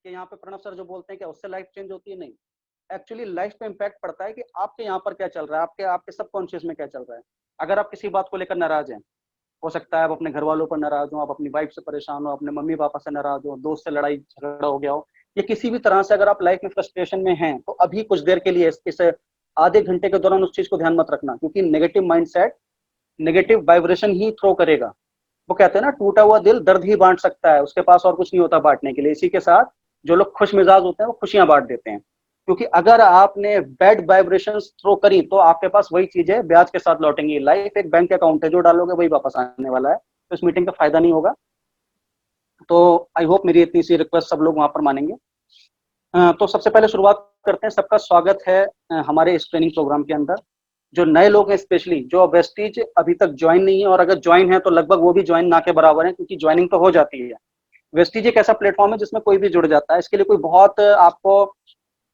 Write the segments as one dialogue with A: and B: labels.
A: कि यहाँ पे प्रणव सर जो बोलते हैं कि उससे लाइफ चेंज होती है, नहीं। एक्चुअली लाइफ पे इम्पैक्ट पड़ता है कि आपके यहाँ पर क्या चल रहा है, आपके आपके सबकॉन्शियस में क्या चल रहा है। अगर आप किसी बात को लेकर नाराज हैं, हो सकता है आप अपने घर वालों पर नाराज हो, आप अपनी वाइफ से परेशान हो, अपने मम्मी पापा से नाराज हो, दोस्त से लड़ाई झगड़ा हो गया हो, या किसी भी तरह से अगर आप लाइफ में फ्रस्ट्रेशन में हैं, तो अभी कुछ देर के लिए इस आधे घंटे के दौरान उस चीज को ध्यान मत रखना, क्योंकि नेगेटिव माइंडसेट नेगेटिव वाइब्रेशन ही थ्रो करेगा। वो कहते हैं ना, टूटा हुआ दिल दर्द ही बांट सकता है, उसके पास और कुछ नहीं होता बांटने के लिए। इसी के साथ जो लोग खुश मिजाज होते हैं वो खुशियां बांट देते हैं, क्योंकि अगर आपने बैड वाइब्रेशन थ्रो करी तो आपके पास वही चीजें ब्याज के साथ लौटेंगी। लाइफ एक बैंक अकाउंट है, जो डालोगे वही वापस आने वाला है। तो इस मीटिंग का फायदा नहीं होगा। तो आई होप मेरी इतनी सी रिक्वेस्ट सब लोग वहां पर मानेंगे। तो सबसे पहले शुरुआत करते हैं। सबका स्वागत है हमारे इस ट्रेनिंग प्रोग्राम के अंदर। जो नए लोग हैं, स्पेशली जो वेस्टीज अभी तक ज्वाइन नहीं है, और अगर ज्वाइन है तो लगभग वो भी ज्वाइन ना के बराबर है, क्योंकि ज्वाइनिंग तो हो जाती है। वेस्टीज एक ऐसा प्लेटफॉर्म है जिसमें कोई भी जुड़ जाता है। इसके लिए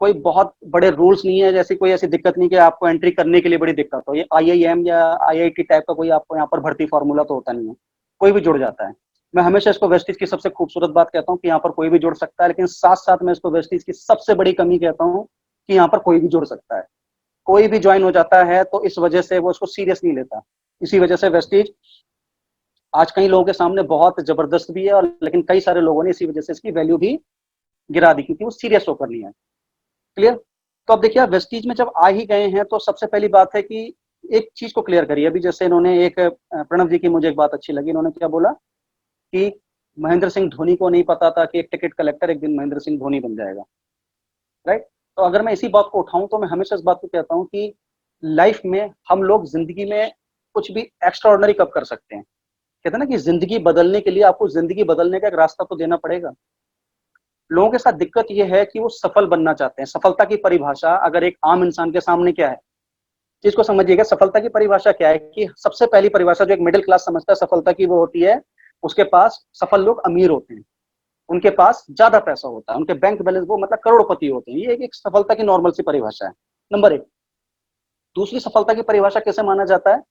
A: कोई बहुत बड़े रूल्स नहीं है, जैसी कोई ऐसी दिक्कत नहीं कि आपको एंट्री करने के लिए बड़ी दिक्कत हो। ये आईआईएम या आईआईटी टाइप का कोई आपको यहाँ पर भर्ती फार्मूला तो होता नहीं है, कोई भी जुड़ जाता है। मैं हमेशा इसको वेस्टीज की सबसे खूबसूरत बात कहता हूँ कि यहाँ पर कोई भी जुड़ सकता है, लेकिन साथ साथ मैं इसको वेस्टीज की सबसे बड़ी कमी कहता हूँ कि यहाँ पर कोई भी जुड़ सकता है। कोई भी ज्वाइन हो जाता है तो इस वजह से वो उसको सीरियस नहीं लेता। इसी वजह से वेस्टीज आज कई लोगों के सामने बहुत जबरदस्त भी है, और लेकिन कई सारे लोगों ने इसी वजह से इसकी वैल्यू भी गिरा दी, क्योंकि वो सीरियस होकर नहीं है। क्लियर? तो अब देखिए, वेस्टीज में जब आ ही गए हैं तो सबसे पहली बात है कि एक चीज को क्लियर करिए। अभी जैसे इन्होंने एक प्रणव जी की मुझे एक बात अच्छी लगी, इन्होंने क्या बोला कि महेंद्र सिंह धोनी को नहीं पता था कि एक टिकट कलेक्टर एक दिन महेंद्र सिंह धोनी बन जाएगा। राइट? तो अगर मैं इसी बात को उठाऊं तो मैं हमेशा इस बात को कहता हूं कि लाइफ में हम लोग जिंदगी में कुछ भी एक्स्ट्राऑर्डिनरी कब कर सकते हैं। कहते हैं ना कि जिंदगी बदलने के लिए आपको जिंदगी बदलने का एक रास्ता तो देना पड़ेगा। लोगों के साथ दिक्कत यह है कि वो सफल बनना चाहते हैं। सफलता की परिभाषा अगर एक आम इंसान के सामने क्या है, चीज को समझिएगा। सफलता की परिभाषा क्या है कि सबसे पहली परिभाषा जो एक मिडिल क्लास समझता है सफलता की, वो होती है उसके पास सफल लोग अमीर होते हैं, उनके पास ज्यादा पैसा होता है, उनके बैंक बैलेंस, वो मतलब करोड़पति होते हैं। ये एक सफलता की नॉर्मल सी परिभाषा है, नंबर एक। दूसरी सफलता की परिभाषा कैसे माना जाता है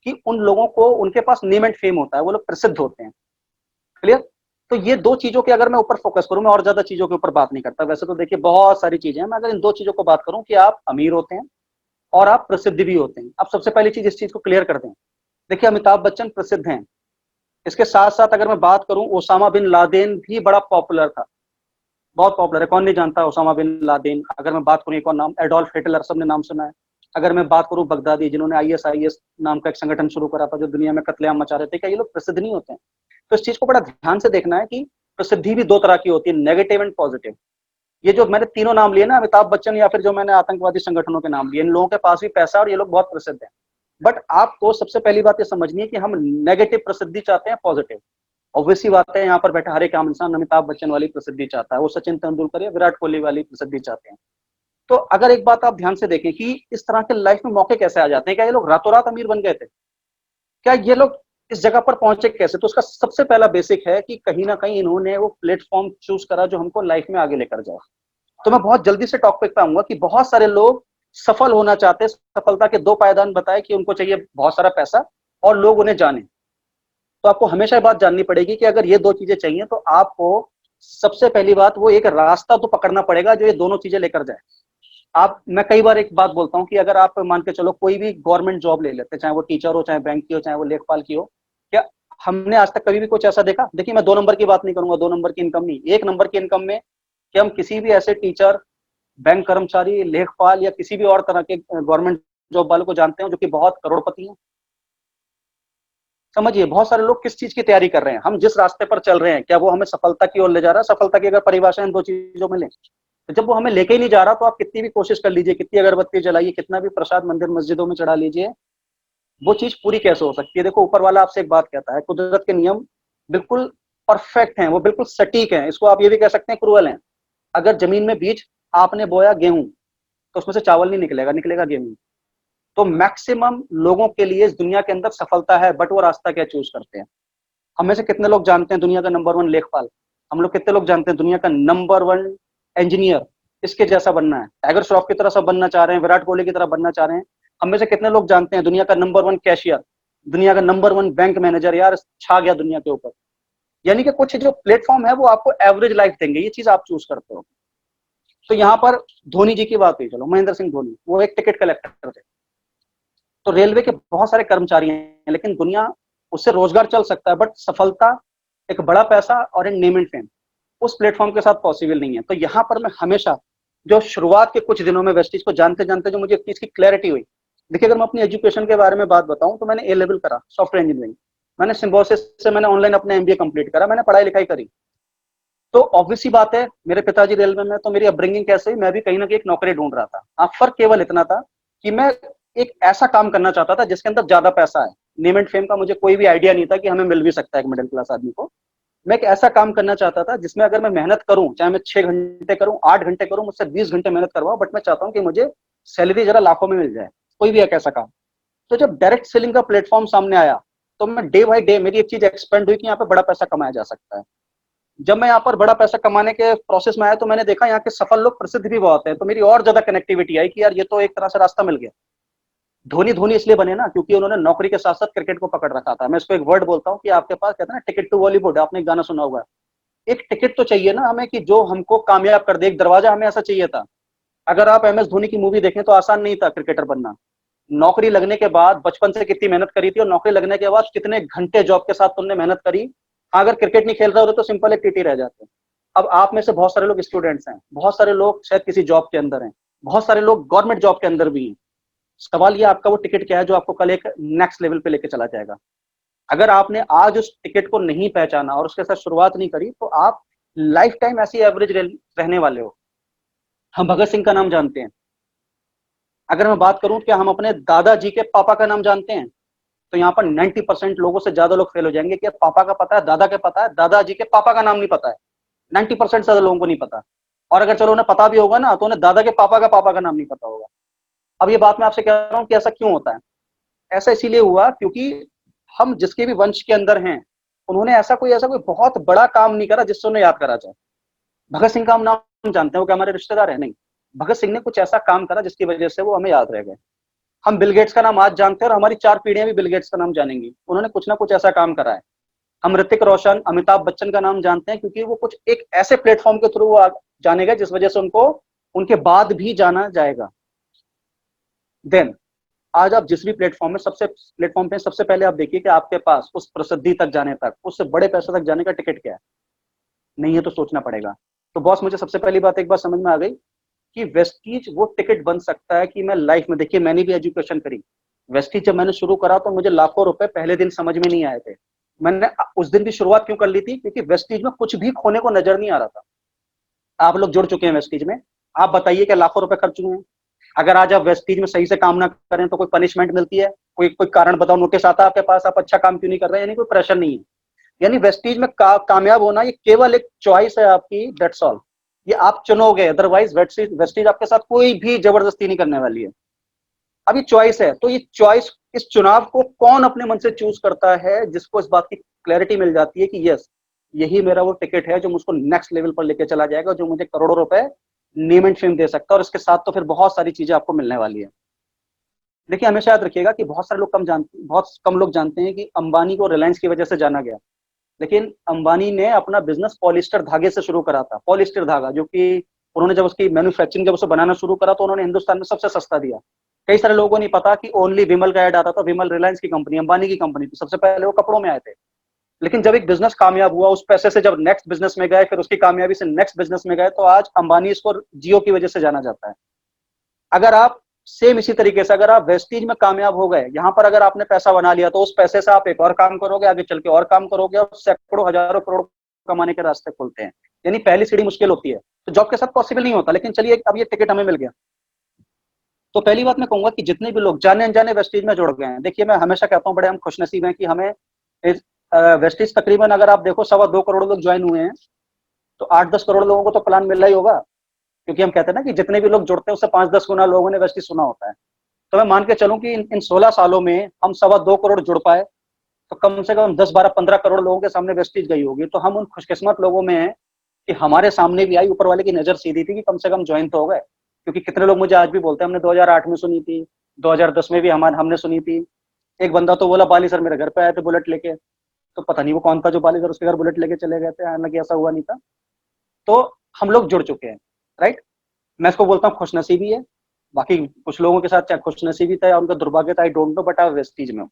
A: कि उन लोगों को उनके पास नेम एंड फेम होता है, वो लोग प्रसिद्ध होते हैं। क्लियर? तो ये दो चीजों के अगर मैं ऊपर फोकस करूं, मैं और ज्यादा चीजों के ऊपर बात नहीं करता। वैसे तो देखिए बहुत सारी चीजें हैं, मैं अगर इन दो चीजों को बात करूं कि आप अमीर होते हैं और आप प्रसिद्ध भी होते हैं। अब सबसे पहली चीज इस चीज को क्लियर कर दें। देखिए, अमिताभ बच्चन प्रसिद्ध हैं, इसके साथ साथ अगर मैं बात करूं, ओसामा बिन लादेन भी बड़ा पॉपुलर था, बहुत पॉपुलर है। कौन नहीं जानता ओसामा बिन लादेन? अगर मैं बात करूं एक और नाम, एडोल्फ हिटलर, सबने नाम सुना है। अगर मैं बात करूं बगदादी, जिन्होंने आईएसआईएस नाम का एक संगठन शुरू करा था, जो दुनिया में कत्लेआम मचा रहे थे, क्या ये लोग प्रसिद्ध नहीं होते हैं? तो इस चीज को बड़ा ध्यान से देखना है कि प्रसिद्धि भी दो तरह की होती है, नेगेटिव एंड पॉजिटिव। ये जो मैंने तीनों नाम लिए ना, अमिताभ बच्चन या फिर जो मैंने आतंकवादी संगठनों के नाम लिए, इन लोगों के पास भी पैसा और ये लोग बहुत प्रसिद्ध हैं। बट आपको सबसे पहली बात ये समझनी है कि हम नेगेटिव प्रसिद्धि चाहते हैं, पॉजिटिव? ऑब्वियसली बात है, यहाँ पर बैठा हर एक आम इंसान अमिताभ बच्चन वाली प्रसिद्धि चाहता है, वो सचिन तेंदुलकर या विराट कोहली वाली प्रसिद्धि चाहते हैं। तो अगर एक बात आप ध्यान से देखें कि इस तरह के लाइफ में मौके कैसे आ जाते हैं, क्या ये लोग रातों रात अमीर बन गए थे? क्या ये लोग इस जगह पर पहुंचे कैसे? तो उसका सबसे पहला बेसिक है कि कहीं ना कहीं इन्होंने वो प्लेटफॉर्म चूज करा जो हमको लाइफ में आगे लेकर जाए। तो मैं बहुत जल्दी से टॉपिक पे आऊंगा कि बहुत सारे लोग सफल होना चाहते हैं। सफलता के दो पायदान बताए कि उनको चाहिए बहुत सारा पैसा और लोग उन्हें जाने। तो आपको हमेशा ये बात जाननी पड़ेगी कि अगर ये दो चीजें चाहिए तो आपको सबसे पहली बात वो एक रास्ता तो पकड़ना पड़ेगा जो ये दोनों चीजें लेकर जाए। मैं कई बार एक बात बोलता हूँ कि अगर आप मान के चलो कोई भी गवर्नमेंट जॉब ले लेते हैं, चाहे वो टीचर हो, चाहे बैंक की हो, चाहे वो लेखपाल की हो, क्या हमने आज तक कभी भी कुछ ऐसा देखा? देखिए, मैं 2 नंबर की बात नहीं करूंगा, 2 नंबर की इनकम नहीं, 1 नंबर की इनकम में कि हम किसी भी ऐसे टीचर, बैंक कर्मचारी, लेखपाल या किसी भी और तरह के गवर्नमेंट जॉब वालों को जानते हैं जो कि बहुत करोड़पति हैं? समझिए, बहुत सारे लोग किस चीज की तैयारी कर रहे हैं, हम जिस रास्ते पर चल रहे हैं क्या वो हमें सफलता की ओर ले जा रहा है? सफलता की अगर परिभाषा इन दो चीजों में लें, तो जब वो हमें लेके ही नहीं जा रहा तो आप कितनी भी कोशिश कर लीजिए, कितनी अगरबत्ती जलाइए, कितना भी प्रसाद मंदिर मस्जिदों में चढ़ा लीजिए, वो चीज पूरी कैसे हो सकती है? देखो, ऊपर वाला आपसे एक बात कहता है, कुदरत के नियम बिल्कुल परफेक्ट हैं, वो बिल्कुल सटीक हैं, इसको आप ये भी कह सकते हैं क्रूअल हैं। अगर जमीन में बीज आपने बोया गेहूं, तो उसमें से चावल नहीं निकलेगा, निकलेगा गेहूं। तो मैक्सिमम लोगों के लिए इस दुनिया के अंदर सफलता है, बट वो रास्ता क्या चूज करते हैं। हम में से कितने लोग जानते हैं दुनिया का नंबर 1 लेखपाल? हम लोग कितने लोग जानते हैं दुनिया का नंबर 1 इंजीनियर? इसके जैसा बनना है, टाइगर श्रॉफ की तरह सब बनना चाह रहे हैं, विराट कोहली की तरह बनना चाह रहे हैं। हम में से कितने लोग जानते हैं दुनिया का नंबर 1 कैशियर, दुनिया का नंबर 1 बैंक मैनेजर? यार छा गया दुनिया के ऊपर। यानी कि कुछ जो प्लेटफॉर्म है वो आपको एवरेज लाइफ देंगे, ये चीज आप चूज करते हो। तो यहाँ पर धोनी जी की बात हुई, चलो महेंद्र सिंह धोनी, वो एक टिकट कलेक्टर थे। तो रेलवे के बहुत सारे कर्मचारी हैं, लेकिन दुनिया, उससे रोजगार चल सकता है, बट सफलता, एक बड़ा पैसा और एक नेम एंड फेम उस प्लेटफॉर्म के साथ पॉसिबल नहीं है। तो यहाँ पर मैं हमेशा, जो शुरुआत के कुछ दिनों में वेस्टीज को जानते जानते जो मुझे एक चीज की क्लैरिटी हुई, देखिए अगर मैं अपनी एजुकेशन के बारे में बात बताऊं तो मैंने ए लेवल करा सॉफ्टवेयर इंजीनियरिंग, मैंने सिम्बोसिस से मैंने ऑनलाइन अपने एमबीए कंप्लीट करा, मैंने पढ़ाई लिखाई करी। तो ऑब्वियस सी बात है, मेरे पिताजी रेलवे में, तो मेरी अपब्रिंगिंग कैसे हुई, मैं भी कहीं ना कहीं एक नौकरी ढूंढ रहा था। हाँ, फर्क केवल इतना था कि मैं एक ऐसा काम करना चाहता था जिसके अंदर ज्यादा पैसा है। नेम एंड फेम का मुझे कोई भी आइडिया नहीं था कि हमें मिल भी सकता है एक मिडिल क्लास आदमी को। मैं एक ऐसा काम करना चाहता था जिसमें अगर मैं मेहनत करूं, चाहे मैं 6 घंटे करूं, 8 घंटे करूं, मुझसे 20 घंटे मेहनत करवाओ, बट मैं चाहता हूं कि मुझे सैलरी जरा लाखों में मिल जाए, कोई भी एक ऐसा काम। तो जब डायरेक्ट सेलिंग का प्लेटफॉर्म सामने आया, तो मैं डे बाई डे मेरी एक चीज एक्सपेंड हुई कि यहाँ पे बड़ा पैसा कमाया जा सकता है। जब मैं यहाँ पर बड़ा पैसा कमाने के प्रोसेस में आया, तो मैंने देखा यहाँ के सफल लोग प्रसिद्ध भी बहुत हैं, तो मेरी और ज्यादा कनेक्टिविटी आई कि यार ये तो एक तरह से रास्ता मिल गया। धोनी धोनी इसलिए बने ना क्योंकि उन्होंने नौकरी के साथ साथ क्रिकेट को पकड़ रखा था। मैं इसको एक वर्ड बोलता हूँ कि आपके पास, कहते हैं ना, टिकट टू बॉलीवुड, आपने एक गाना सुना होगा, एक टिकट तो चाहिए ना हमें कि जो हमको कामयाब कर दे, एक दरवाजा हमें ऐसा चाहिए था। अगर आप एम एस धोनी की मूवी देखें तो आसान नहीं था क्रिकेटर बनना। नौकरी लगने के बाद बचपन से कितनी मेहनत करी थी, और नौकरी लगने के बाद कितने घंटे जॉब के साथ तुमने मेहनत करी। हाँ, अगर क्रिकेट नहीं खेल रहे होते तो सिंपल एक टीटी रह जाते। अब आप में से बहुत सारे लोग स्टूडेंट्स हैं, बहुत सारे लोग शायद किसी जॉब के अंदर हैं, बहुत सारे लोग गवर्नमेंट जॉब के अंदर भी हैं। सवाल ये, आपका वो टिकट क्या है जो आपको कल एक नेक्स्ट लेवल पे लेके चला जाएगा। अगर आपने आज उस टिकट को नहीं पहचाना और उसके साथ शुरुआत नहीं करी, तो आप लाइफ टाइम ऐसी एवरेज रहने वाले हो। हम भगत सिंह का नाम जानते हैं। अगर मैं बात करूं, क्या हम अपने दादाजी के पापा का नाम जानते हैं? तो यहाँ पर 90% लोगों से ज्यादा लोग फेल हो जाएंगे कि पापा का पता है, दादा के पता है, दादाजी के पापा का नाम नहीं पता है। 90% से ज्यादा लोगों को नहीं पता। और अगर चलो उन्हें पता भी होगा ना, तो उन्हें दादा के पापा का नाम नहीं पता होगा। अब ये बात मैं आपसे कह रहा हूँ कि ऐसा क्यों होता है। ऐसा इसीलिए हुआ क्योंकि हम जिसके भी वंश के अंदर हैं, उन्होंने ऐसा कोई बहुत बड़ा काम नहीं करा जिससे उन्हें याद करा जाए। भगत सिंह का हम नाम जानते हैं, वो क्या हमारे रिश्तेदार है? नहीं। भगत सिंह ने कुछ ऐसा काम करा जिसकी वजह से वो हमें याद रह गए। हम बिल गेट्स का नाम आज जानते हैं और हमारी 4 पीढ़ियां भी बिल गेट्स का नाम जानेंगी, उन्होंने कुछ ना कुछ ऐसा काम करा है। हम ऋतिक रोशन, अमिताभ बच्चन का नाम जानते हैं क्योंकि वो कुछ एक ऐसे प्लेटफॉर्म के थ्रू वो जाने गए जिस वजह से उनको उनके बाद भी जाना जाएगा। देन आज आप जिस भी प्लेटफॉर्म पे सबसे पहले आप देखिए कि आपके पास उस प्रसिद्धि तक जाने तक, उससे बड़े पैसे तक जाने का टिकट क्या है। नहीं है तो सोचना पड़ेगा। तो बॉस, मुझे सबसे पहली बात एक बार समझ में आ गई कि वेस्टीज वो टिकट बन सकता है कि मैं लाइफ में, देखिए मैंने भी एजुकेशन करी। वेस्टीज जब मैंने शुरू करा तो मुझे लाखों रुपए पहले दिन समझ में नहीं आए थे। मैंने उस दिन भी शुरुआत क्यों कर ली थी? क्योंकि वेस्टीज में कुछ भी खोने को नजर नहीं आ रहा था। आप लोग जुड़ चुके हैं वेस्टीज में, आप बताइए कि लाखों रुपए खर्च हुए हैं। अगर आज आप वेस्टीज में सही से काम ना करें तो कोई पनिशमेंट मिलती है? कोई कोई कारण बताओ, नोटिस आता है आपके पास, आप अच्छा काम क्यों नहीं कर रहे हैं? यानी कोई प्रेशर नहीं है। यानी वेस्टीज में कामयाब होना ये केवल एक चॉइस है आपकी, दैट्स ऑल। ये आप चुनोगे, अदरवाइज वेस्टीज वेस्टीज आपके साथ कोई भी जबरदस्ती नहीं करने वाली है। अब ये चॉइस है, तो ये चॉइस, इस चुनाव को कौन अपने मन से चूज करता है, जिसको इस बात की क्लैरिटी मिल जाती है कि यस, यही मेरा वो टिकट है जो मुझको नेक्स्ट लेवल पर लेके चला जाएगा, जो मुझे करोड़ों रुपए नेम एंड फेम दे सकता है, और इसके साथ तो फिर बहुत सारी चीजें आपको मिलने वाली है। देखिए हमेशा याद रखिएगा कि बहुत कम लोग जानते हैं कि अंबानी को रिलायंस की वजह से जाना गया। लेकिन अंबानी ने अपना बिजनेस पॉलिस्टर धागे से शुरू करा था। पॉलिस्टर धागा, जो कि उन्होंने जब उसकी मैन्युफैक्चरिंग, जब उसे बनाना शुरू करा, तो उन्होंने हिंदुस्तान में सबसे सस्ता दिया। कई सारे लोगों को नहीं पता कि ओनली विमल का ऐड आता था। विमल रिलायंस की कंपनी, अंबानी की कंपनी थी, सबसे पहले वो कपड़ों में आए थे। लेकिन जब एक बिजनेस कामयाब हुआ, उस पैसे से जब नेक्स्ट बिजनेस में गए, फिर उसकी कामयाबी से नेक्स्ट बिजनेस में गए, तो आज अंबानी इसको जियो की वजह से जाना जाता है। अगर आप सेम इसी तरीके से, अगर आप वेस्टीज में कामयाब हो गए, यहाँ पर अगर आपने पैसा बना लिया, तो उस पैसे से आप एक और काम करोगे, आगे चल के और काम करोगे, और सैकड़ों हजारों करोड़ कमाने के रास्ते खुलते हैं। यानी पहली सीढ़ी मुश्किल होती है, तो जॉब के साथ पॉसिबल नहीं होता। लेकिन चलिए, अब ये टिकट हमें मिल गया, तो पहली बात मैं कहूंगा कि जितने भी लोग जाने अनजाने वेस्टीज में जुड़ गए हैं, देखिए मैं हमेशा कहता हूँ, बड़े हम खुशनसीब हैं कि हमें वेस्टीज, तकरीबन अगर आप देखो 2.25 करोड़ लोग ज्वाइन हुए हैं, तो 8-10 करोड़ लोगों को तो प्लान मिल रहा ही होगा। क्योंकि हम कहते हैं ना कि जितने भी लोग जुड़ते हैं उससे 5-10 गुना लोगों ने वेस्टीज सुना होता है। तो मैं मान के चलूं कि इन 16 सालों में हम 2.25 करोड़ जुड़ पाए, तो कम से कम 10-12-15 करोड़ लोगों के सामने वेस्टीज गई होगी। तो हम उन खुशकिस्मत लोगों में हैं कि हमारे सामने भी आई, ऊपर वाले की नजर सीधी थी कि कम से कम ज्वाइन तो हो गए। क्योंकि कितने लोग मुझे आज भी बोलते हैं, हमने 2008 में सुनी थी, 2010 में भी हमने सुनी थी। एक बंदा तो बोला, बाली सर मेरे घर पे आए थे बुलेट लेके। तो पता नहीं वो कौन था जो बालीगर उसके घर बुलेट लेके चले गए थे, हालांकि ऐसा हुआ नहीं था। तो हम लोग जुड़ चुके हैं, राइट। मैं इसको बोलता हूँ खुशनसीबी है। बाकी कुछ लोगों के साथ चाहे खुशनसीबी था या उनका दुर्भाग्य था, I don't know, but I Vestige में हूँ।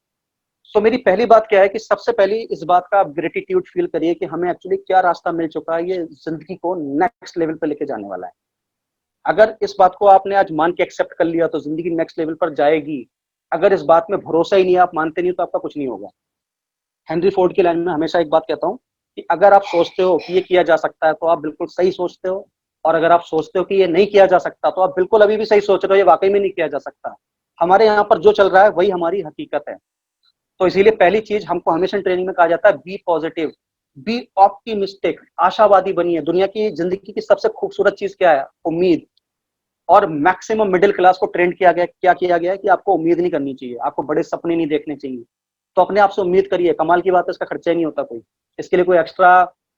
A: तो मेरी पहली बात क्या है कि सबसे पहली इस बात का आप ग्रेटिट्यूड फील करिए कि हमें एक्चुअली क्या रास्ता मिल चुका है, ये जिंदगी को नेक्स्ट लेवल पर लेके जाने वाला है। अगर इस बात को आपने आज मान के एक्सेप्ट कर लिया तो जिंदगी नेक्स्ट लेवल पर जाएगी। अगर इस बात में भरोसा ही नहीं है, आप मानते नहीं हो, तो आपका कुछ नहीं होगा। हेनरी फोर्ड की लाइन में हमेशा एक बात कहता हूँ कि अगर आप सोचते हो कि ये किया जा सकता है तो आप बिल्कुल सही सोचते हो, और अगर आप सोचते हो कि ये नहीं किया जा सकता तो आप बिल्कुल अभी भी सही सोच रहे हो, ये वाकई में नहीं किया जा सकता। हमारे यहाँ पर जो चल रहा है वही हमारी हकीकत है। तो इसीलिए पहली चीज हमको हमेशा ट्रेनिंग में कहा जाता है, बी पॉजिटिव, बी ऑप्टिमिस्टिक, आशावादी बनिए। दुनिया की जिंदगी की सबसे खूबसूरत चीज क्या है? उम्मीद। और मैक्सिमम मिडिल क्लास को ट्रेंड किया गया, क्या किया गया है कि आपको उम्मीद नहीं करनी चाहिए, आपको बड़े सपने नहीं देखने चाहिए। तो अपने आप से उम्मीद करिए। कमाल की बात है, इसका खर्चा ही नहीं होता कोई, इसके लिए कोई एक्स्ट्रा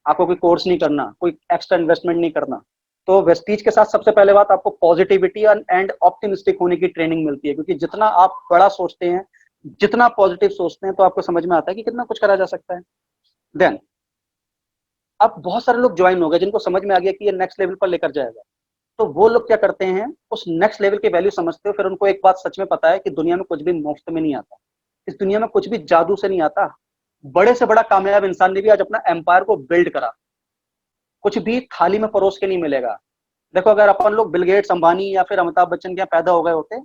A: आपको कोई कोर्स नहीं करना, कोई एक्स्ट्रा इन्वेस्टमेंट नहीं करना। तो वेस्टीज के साथ सबसे पहले बात, आपको पॉजिटिविटी एंड ऑप्टिमिस्टिक होने की ट्रेनिंग मिलती है, क्योंकि जितना आप बड़ा सोचते हैं, जितना पॉजिटिव सोचते हैं, तो आपको समझ में आता है कि कितना कुछ करा जा सकता है। देन अब बहुत सारे लोग ज्वाइन हो गए जिनको समझ में आ गया कि ये नेक्स्ट लेवल पर लेकर जाएगा। तो वो लोग क्या करते हैं, उस नेक्स्ट लेवल की वैल्यू समझते हो। फिर उनको एक बात सच में पता है कि दुनिया में कुछ भी मुफ्त में नहीं आता, इस दुनिया में कुछ भी जादू से नहीं आता। बड़े से बड़ा कामयाब इंसान ने भी आज अपना एम्पायर को बिल्ड करा। कुछ भी थाली में परोस के नहीं मिलेगा। देखो, अगर अपन लोग बिल गेट्स, अंबानी या फिर अमिताभ बच्चन के यहाँ पैदा हो गए होते,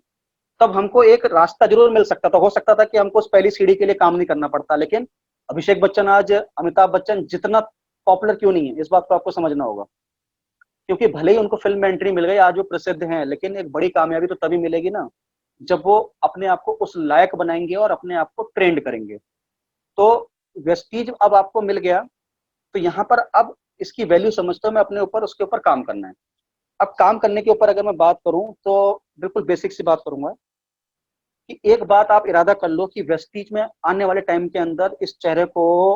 A: तब हमको एक रास्ता जरूर मिल सकता था। हो सकता था कि हमको उस पहली सीढ़ी के लिए काम नहीं करना पड़ता। लेकिन अभिषेक बच्चन आज, अमिताभ बच्चन जितना पॉपुलर क्यों नहीं है, इस बात को आपको समझना होगा। क्योंकि भले ही उनको फिल्म में एंट्री मिल गई, आज वो प्रसिद्ध हैं, लेकिन एक बड़ी कामयाबी तो तभी मिलेगी ना जब वो अपने आप को उस लायक बनाएंगे और अपने आप को ट्रेंड करेंगे। तो वेस्टीज अब आपको मिल गया, तो यहाँ पर अब इसकी वैल्यू समझते हो, मैं अपने ऊपर उसके ऊपर काम करना है। अब काम करने के ऊपर अगर मैं बात करूं तो बिल्कुल बेसिक सी बात करूंगा कि एक बात आप इरादा कर लो कि वेस्टीज में आने वाले टाइम के अंदर इस चेहरे को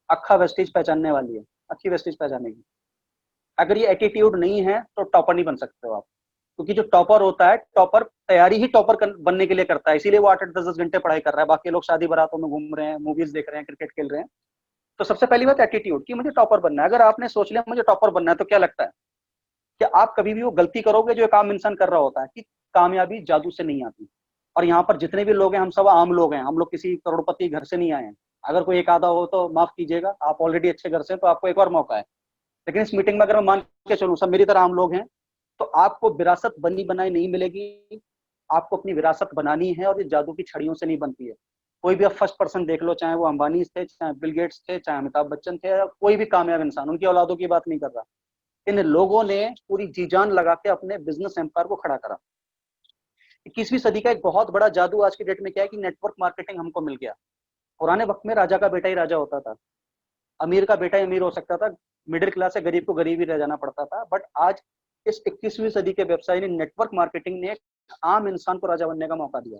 A: अक्खा वेस्टीज पहचानने वाली है, अच्छी वेस्टीज पहचानेगी। अगर ये एटीट्यूड नहीं है तो टॉपर नहीं बन सकते हो आप। क्योंकि जो टॉपर होता है, टॉपर तैयारी ही टॉपर बनने के लिए करता है, इसीलिए वो 8-8 10-10 घंटे पढ़ाई कर रहा है। बाकी लोग शादी बारातों में घूम रहे हैं, मूवीज देख रहे हैं, क्रिकेट खेल रहे हैं। तो सबसे पहली बात एटीट्यूड कि मुझे टॉपर बनना है। अगर आपने सोच लिया मुझे टॉपर बनना है, तो क्या लगता है कि आप कभी भी वो गलती करोगे जो एक आम इंसान कर रहा होता है, कि कामयाबी जादू से नहीं आती। और यहाँ पर जितने भी लोग हैं, हम सब आम लोग हैं, हम लोग किसी करोड़पति घर से नहीं आए हैं। अगर कोई एक आधा हो तो माफ कीजिएगा, आप ऑलरेडी अच्छे घर से हैं, तो आपको एक और मौका है। लेकिन इस मीटिंग में अगर मैं मान के चलूं सब मेरी तरह आम लोग हैं, तो आपको विरासत बनी बनाई नहीं मिलेगी। आपको अपनी विरासत बनानी है, और ये जादू की छड़ियों से नहीं बनती है। कोई भी आप फर्स्ट पर्सन देख लो, चाहे वो अंबानी थे, चाहे बिल गेट्स थे, चाहे अमिताभ बच्चन थे, या कोई भी कामयाब इंसान, उनकी औलादों की बात नहीं कर रहा। इन लोगों ने पूरी जी जान लगा के अपने बिजनेस एम्पायर को खड़ा करा। 21वीं सदी का एक बहुत बड़ा जादू आज की डेट में क्या है कि नेटवर्क मार्केटिंग हमको मिल गया। पुराने वक्त में राजा का बेटा ही राजा होता था, अमीर का बेटा ही अमीर हो सकता था, मिडिल क्लास से गरीब को गरीब ही रह जाना पड़ता था। बट आज इस 21वीं सदी के व्यवसाय ने, नेटवर्क मार्केटिंग ने आम इंसान को राजा बनने का मौका दिया।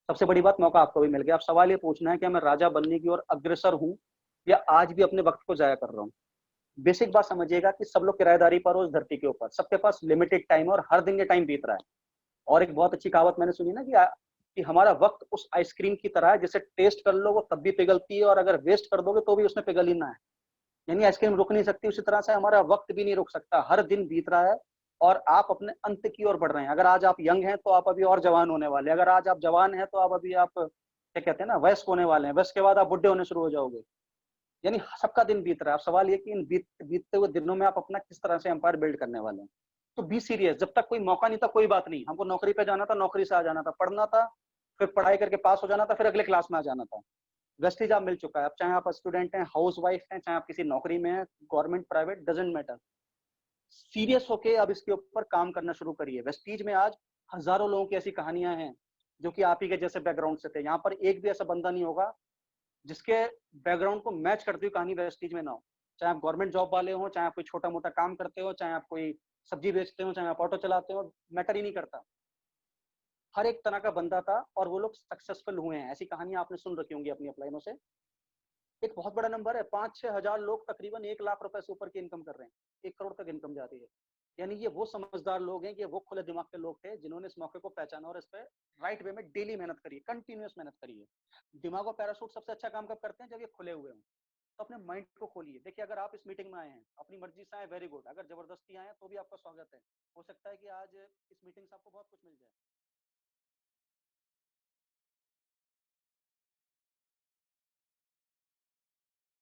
A: सबसे बड़ी बात, मौका आपको भी मिल गया। अब सवाल ये पूछना है कि मैं राजा बनने की ओर अग्रसर हूँ या आज भी अपने वक्त को जाया कर रहा हूँ। बेसिक बात समझिएगा कि सब लोग किराएदारी पर हो इस धरती के ऊपर, सबके पास लिमिटेड टाइम है और हर दिन ये टाइम बीत रहा है। और एक बहुत अच्छी कहावत मैंने सुनी ना कि हमारा वक्त उस आइसक्रीम की तरह है, जिसे टेस्ट कर लो वो तब भी पिघलती है, और अगर वेस्ट कर दोगे तो भी उसमें पिघल ही ना है। यानी आइसक्रीम रुक नहीं सकती, उसी तरह से हमारा वक्त भी नहीं रुक सकता, हर दिन बीत रहा है और आप अपने अंत की ओर बढ़ रहे हैं। अगर आज आप यंग हैं तो आप अभी और जवान होने वाले हैं, अगर आज आप जवान हैं तो आप अभी आप क्या कहते हैं ना, वयस्क होने वाले हैं, वयस्क के बाद आप बुढ़े होने शुरू हो जाओगे। यानी सबका दिन बीत रहा है। अब सवाल ये कि इन बीतते हुए दिनों में आप अपना किस तरह से एम्पायर बिल्ड करने वाले हैं। तो बी सीरियस। जब तक कोई मौका नहीं था कोई बात नहीं, हमको नौकरी पे जाना था, नौकरी से आ जाना था, पढ़ना था, फिर पढ़ाई करके पास हो जाना था, फिर अगले क्लास में आ जाना था। वेस्टेज आप मिल चुका है। अब चाहे आप स्टूडेंट हैं, हाउस वाइफ हैं, चाहे आप किसी नौकरी में हैं, government private doesn't matter, serious होके अब इसके ऊपर काम करना शुरू करिए। वेस्टीज में आज हजारों लोगों की ऐसी कहानियां हैं जो कि आप ही के जैसे बैकग्राउंड से थे। यहाँ पर एक भी ऐसा बंदा नहीं होगा जिसके बैकग्राउंड को मैच करती हुई कहानी वेस्टीज में ना हो। चाहे आप गवर्नमेंट जॉब वाले हो, चाहे आप कोई छोटा मोटा काम करते हो, चाहे आप कोई सब्जी बेचते हो, चाहे आप ऑटो चलाते हो, मैटर ही नहीं करता। हर एक तरह का बंदा था और वो लोग सक्सेसफुल हुए हैं। ऐसी कहानियां आपने सुन रखी होंगी अपनी अपलाइनों से। एक बहुत बड़ा नंबर है, 5-6 हजार लोग तकरीबन 1 लाख रुपए से ऊपर की इनकम कर रहे हैं, 1 करोड़ तक इनकम जा रही है। यानी ये वो समझदार लोग हैं, ये वो खुले दिमाग के लोग थे जिन्होंने इस मौके को पहचाना और इस पे राइट वे में डेली मेहनत करी है, कंटिन्यूअस मेहनत करी है। दिमाग और पैराशूट सबसे अच्छा काम कब करते हैं? जब ये खुले हुए हों। तो अपने माइंड को खोलिए। देखिए, अगर आप इस मीटिंग में आए हैं, अपनी मर्जी से आए, वेरी गुड। अगर जबरदस्ती आए हैं तो भी आपका स्वागत है। हो सकता है कि आज इस मीटिंग से आपको बहुत कुछ मिल जाए।